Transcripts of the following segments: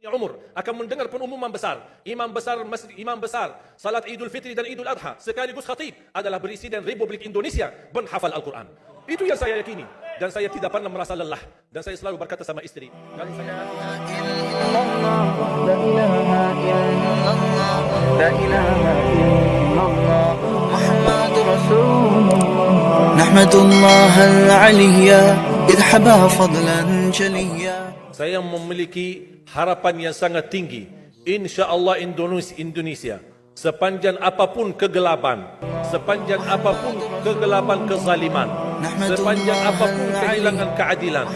umur akan mendengar pengumuman besar. Imam besar masjid, imam besar salat Idul Fitri dan Idul Adha sekaligus khatib adalah Presiden Republik Indonesia penghafal Al-Quran. Itu yang saya yakini dan saya tidak pernah merasa lelah dan saya selalu berkata sama istri, kalau saya saya memiliki harapan yang sangat tinggi. InsyaAllah Indonesia sepanjang apapun kegelapan, sepanjang apapun kegelapan kezaliman, sepanjang apapun kehilangan keadilan,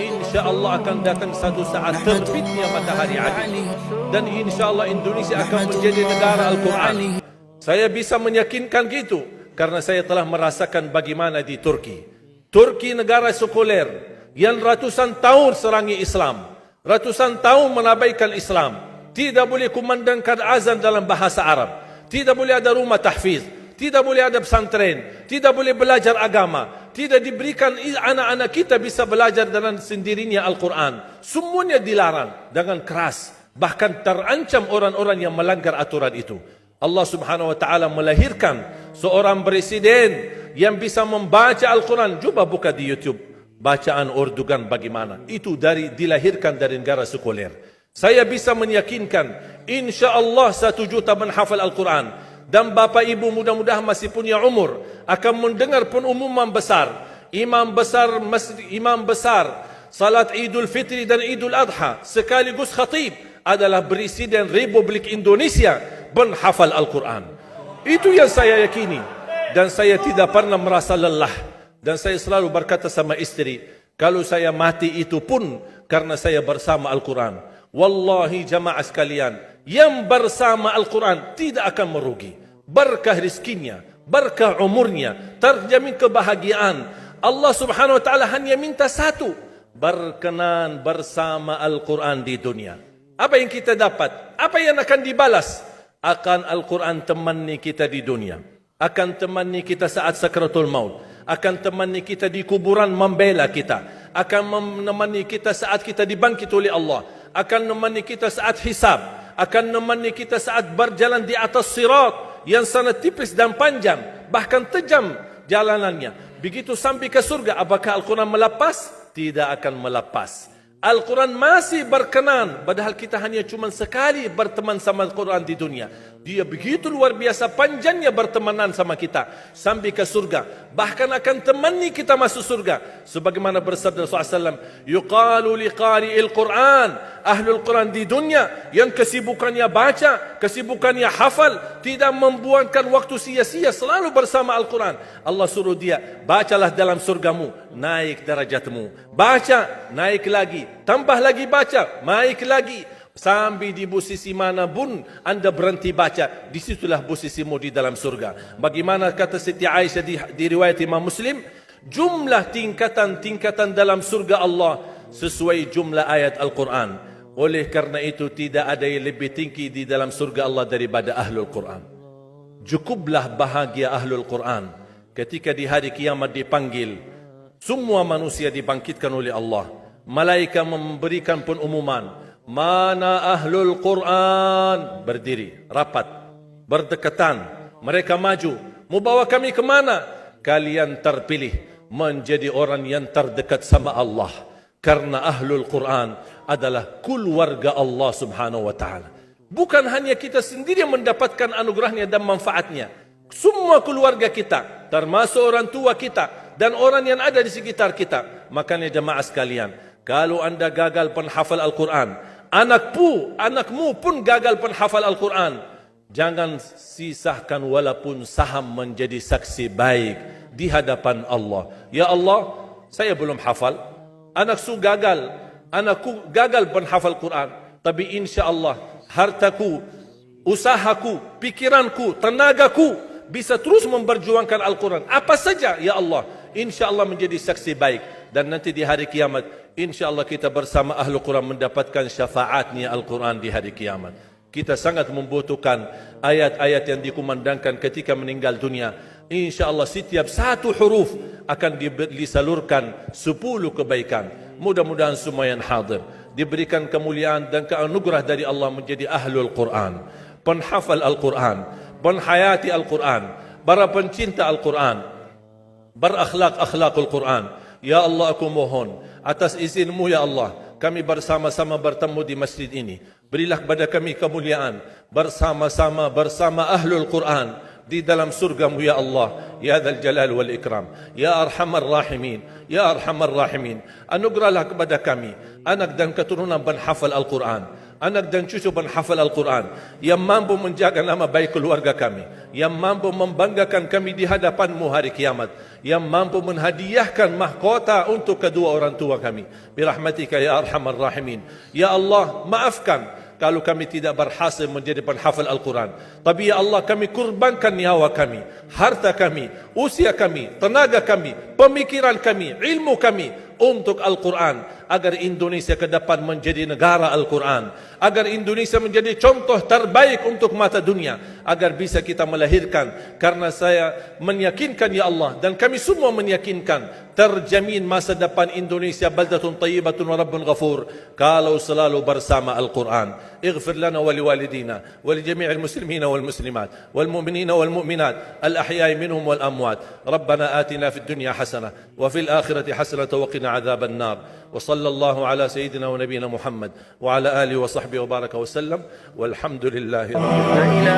InsyaAllah akan datang satu saat terbitnya matahari adil. Dan InsyaAllah Indonesia akan menjadi negara Al-Quran. Saya bisa meyakinkan gitu karena saya telah merasakan bagaimana di Turki. Turki negara sekuler yang ratusan tahun serangi Islam, ratusan tahun menabaikan Islam, tidak boleh kumandangkan azan dalam bahasa Arab, tidak boleh ada rumah tahfiz, tidak boleh ada pesantren, tidak boleh belajar agama, tidak diberikan anak-anak kita bisa belajar dengan sendirinya Al-Quran. Semuanya dilarang dengan keras, bahkan terancam orang-orang yang melanggar aturan itu. Allah Subhanahu wa taala melahirkan seorang presiden yang bisa membaca Al-Quran. Coba buka di YouTube bacaan Erdogan bagaimana. Itu dilahirkan dari negara sekuler. Saya bisa meyakinkan InsyaAllah 1 juta menghafal Al-Quran. Dan Bapak Ibu mudah-mudahan masih punya umur akan mendengar pengumuman besar. Imam besar masjid, imam besar salat Idul Fitri dan Idul Adha sekaligus khatib adalah Presiden Republik Indonesia penghafal Al-Quran. Itu yang saya yakini dan saya tidak pernah merasa lelah. Dan saya selalu berkata sama istri, kalau saya mati itu pun karena saya bersama Al-Quran. Wallahi jamaah sekalian, yang bersama Al-Quran tidak akan merugi. Berkah rizkinya, berkah umurnya, terjamin kebahagiaan. Allah Subhanahu wa taala hanya minta satu, berkenan bersama Al-Quran di dunia. Apa yang kita dapat? Apa yang akan dibalas? Akan Al-Quran temani kita di dunia, akan temani kita saat sakratul maut, akan temani kita di kuburan membela kita, akan menemani kita saat kita dibangkit oleh Allah, akan menemani kita saat hisab, akan menemani kita saat berjalan di atas sirat yang sangat tipis dan panjang, bahkan tajam jalanannya. Begitu sampai ke surga, apakah Al-Quran melepas? Tidak akan melepas. Al-Quran masih berkenan, padahal kita hanya cuma sekali berteman sama Al-Quran di dunia. Dia begitu luar biasa panjangnya bertemanan sama kita sampai ke surga. Bahkan akan temani kita masuk surga. Sebagaimana bersabda Rasulullah SAW, yuqalu liqari'il Quran, ahlul Quran di dunia yang kesibukannya baca, kesibukannya hafal, tidak membuangkan waktu sia-sia, selalu bersama Al-Quran. Allah suruh dia, bacalah dalam surgamu, naik derajatmu. Baca, naik lagi, tambah lagi baca, naik lagi. Sampai di posisi mana pun anda berhenti baca, disitulah posisimu di dalam surga. Bagaimana kata Siti Aisyah di riwayat Imam Muslim, jumlah tingkatan-tingkatan dalam surga Allah sesuai jumlah ayat Al-Quran. Oleh karena itu tidak ada yang lebih tinggi di dalam surga Allah daripada Ahlul Quran. Cukuplah bahagia Ahlul Quran ketika di hari kiamat dipanggil. Semua manusia dibangkitkan oleh Allah. Malaikat memberikan pengumuman, mana Ahlul Quran? Berdiri, rapat, berdekatan. Mereka maju. Mau bawa kami ke mana? Kalian terpilih menjadi orang yang terdekat sama Allah. Karena Ahlul Quran adalah keluarga Allah Subhanahu wa taala. Bukan hanya kita sendiri yang mendapatkan anugerahnya dan manfaatnya. Semua keluarga kita, termasuk orang tua kita dan orang yang ada di sekitar kita. Makanya jemaah sekalian, kalau anda gagal penghafal Al-Quran, anakmu pun gagal penghafal Al-Quran, jangan sisahkan walaupun saham menjadi saksi baik di hadapan Allah. Ya Allah, saya belum hafal, anakku gagal penghafal Quran, tapi insya-Allah hartaku, usahaku, pikiranku, tenagaku bisa terus memperjuangkan Al-Quran. Apa saja, ya Allah, insya-Allah menjadi saksi baik. Dan nanti di hari kiamat, insya-Allah kita bersama Ahlul Quran mendapatkan syafaatnya Al-Quran di hari kiamat. Kita sangat membutuhkan ayat-ayat yang dikumandangkan ketika meninggal dunia. InsyaAllah setiap satu huruf akan disalurkan 10 kebaikan. Mudah-mudahan semua yang hadir diberikan kemuliaan dan keanugerah dari Allah menjadi ahlul Quran, penghafal Al-Quran, penghayati Al-Quran, para pencinta Al-Quran, berakhlak-akhlakul Quran. Ya Allah, aku mohon atas izin-Mu ya Allah, kami bersama-sama bertemu di masjid ini. Berilah kepada kami kemuliaan bersama-sama bersama ahlul Quran di dalam surga-Mu ya Allah, ya Dzal Jalal wal Ikram, ya Arhamar Rahimin, ya Arhamar Rahimin. Anugerahlah kepada kami anak dan keturunan penghafal Al-Quran, anak dan cucu penghafal Al-Quran yang mampu menjaga nama baik keluarga kami, yang mampu membanggakan kami di hadapan-Mu hari kiamat, yang mampu menhadiahkan mahkota untuk kedua orang tua kami. Birahmatika ya Arhamar Rahimin. Ya Allah, maafkan kalau kami tidak berhasil menjadi penghafal Al-Quran. Tapi ya Allah, kami kurbankan nyawa kami, harta kami, usia kami, tenaga kami, pemikiran kami, ilmu kami untuk Al-Quran, agar Indonesia ke depan menjadi negara Al-Quran, agar Indonesia menjadi contoh terbaik untuk mata dunia, agar bisa kita melahirkan. Karena saya meyakinkan ya Allah, dan kami semua meyakinkan, terjamin masa depan Indonesia baldatun tayyibatun wa rabbun ghafur kalau selalu bersama Al-Quran. اغفر لنا ولوالدينا ولجميع المسلمين والمسلمات والمؤمنين والمؤمنات الأحياء منهم والأموات. ربنا آتنا في الدنيا حسنة وفي الآخرة حسنة وقنا عذاب النار. وصلى الله على سيدنا ونبينا محمد وعلى آله وصحبه وبارك وسلم والحمد لله رب العالمين.